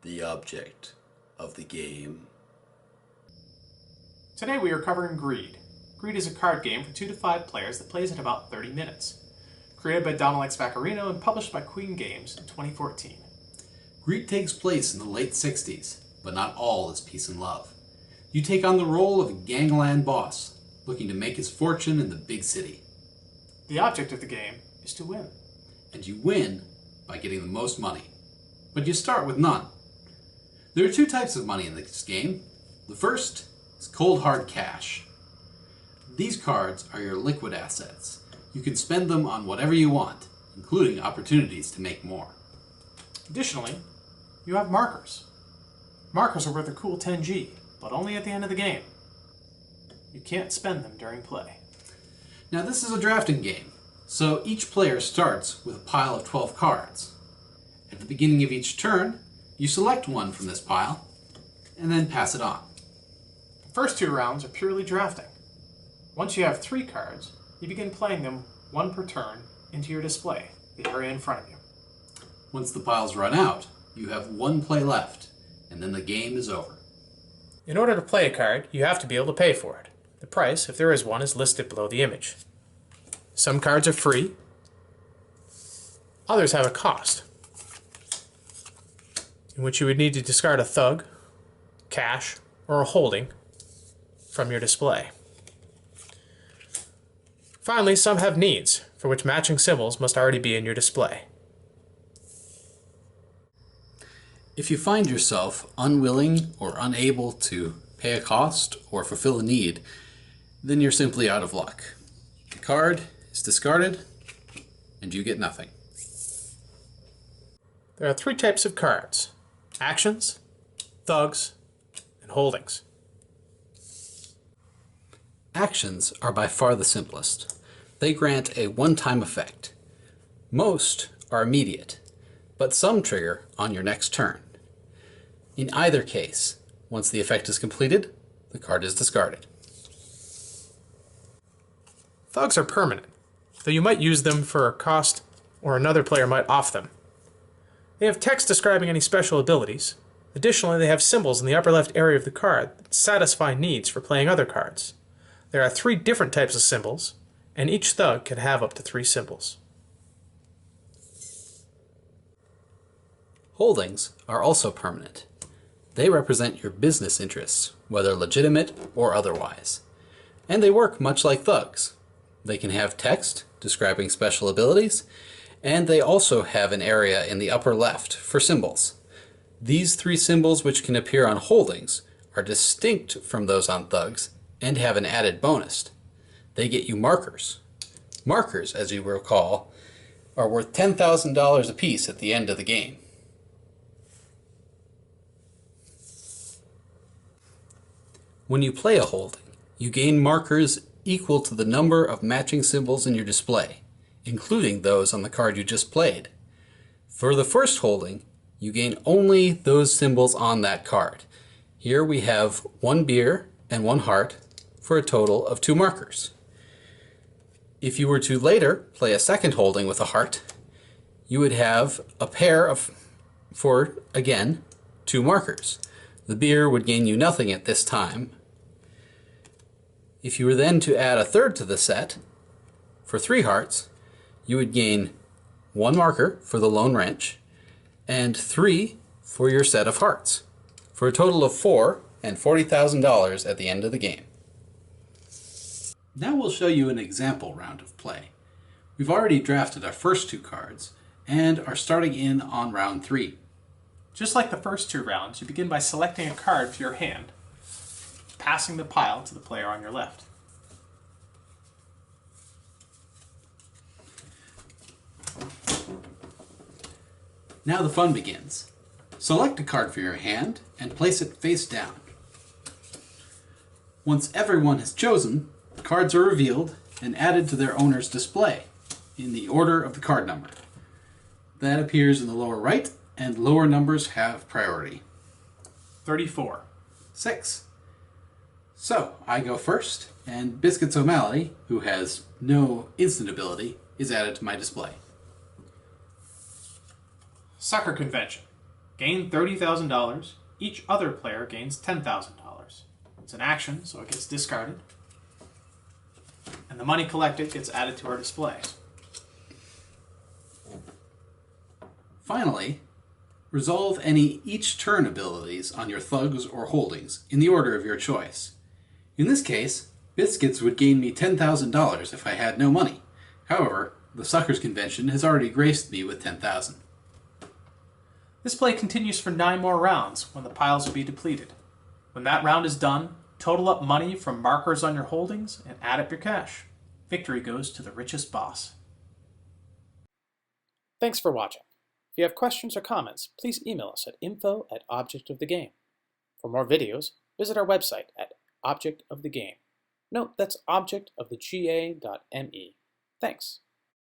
The object of the game. Today we are covering Greed. Greed is a card game for 2 to 5 players that plays in about 30 minutes. Created by Donald X. Vaccarino and published by Queen Games in 2014. Greed takes place in the late 60s, but not all is peace and love. You take on the role of a gangland boss, looking to make his fortune in the big city. The object of the game is to win. And you win by getting the most money. But you start with none. There are 2 types of money in this game. The first is cold hard cash. These cards are your liquid assets. You can spend them on whatever you want, including opportunities to make more. Additionally, you have markers. Markers are worth a cool 10G, but only at the end of the game. You can't spend them during play. Now this is a drafting game, so each player starts with a pile of 12 cards. At the beginning of each turn, you select one from this pile, and then pass it on. The first 2 rounds are purely drafting. Once you have 3 cards, you begin playing them 1 per turn into your display, the area in front of you. Once the piles run out, you have 1 play left, and then the game is over. In order to play a card, you have to be able to pay for it. The price, if there is one, is listed below the image. Some cards are free. Others have a cost, in which you would need to discard a thug, cash, or a holding from your display. Finally, some have needs, for which matching symbols must already be in your display. If you find yourself unwilling or unable to pay a cost or fulfill a need, then you're simply out of luck. The card is discarded, and you get nothing. There are 3 types of cards: actions, thugs, and holdings. Actions are by far the simplest. They grant a one-time effect. Most are immediate, but some trigger on your next turn. In either case, once the effect is completed, the card is discarded. Thugs are permanent, though you might use them for a cost or another player might off them. They have text describing any special abilities. Additionally, they have symbols in the upper left area of the card that satisfy needs for playing other cards. There are 3 different types of symbols, and each thug can have up to 3 symbols. Holdings are also permanent. They represent your business interests, whether legitimate or otherwise. And they work much like thugs. They can have text describing special abilities, and they also have an area in the upper left for symbols. These 3 symbols which can appear on holdings are distinct from those on thugs and have an added bonus. They get you markers. Markers, as you recall, are worth $10,000 apiece at the end of the game. When you play a holding, you gain markers equal to the number of matching symbols in your display, including those on the card you just played. For the first holding, you gain only those symbols on that card. Here we have 1 beer and 1 heart for a total of 2 markers. If you were to later play a second holding with a heart, you would have a pair for, again, 2 markers. The beer would gain you nothing at this time. If you were then to add a third to the set, for 3 hearts, you would gain 1 marker for the lone wrench, and 3 for your set of hearts, for a total of 4 and $40,000 at the end of the game. Now we'll show you an example round of play. We've already drafted our first 2 cards, and are starting in on round 3. Just like the first 2 rounds, you begin by selecting a card for your hand, passing the pile to the player on your left. Now the fun begins. Select a card for your hand and place it face down. Once everyone has chosen, cards are revealed and added to their owner's display in the order of the card number. That appears in the lower right, and lower numbers have priority. 34. 6. So, I go first, and Biscuits O'Malley, who has no instant ability, is added to my display. Sucker Convention. Gain $30,000. Each other player gains $10,000. It's an action, so it gets discarded. And the money collected gets added to our display. Finally, resolve any each turn abilities on your thugs or holdings in the order of your choice. In this case, Biscuits would gain me $10,000 if I had no money. However, the Suckers Convention has already graced me with $10,000. This play continues for 9 more rounds when the piles will be depleted. When that round is done, total up money from markers on your holdings and add up your cash. Victory goes to the richest boss. Thanks for watching. If you have questions or comments, please email us at info@objectofthegame. For more videos, visit our website at Object of the Game. Note that's objectofthega.me. Thanks.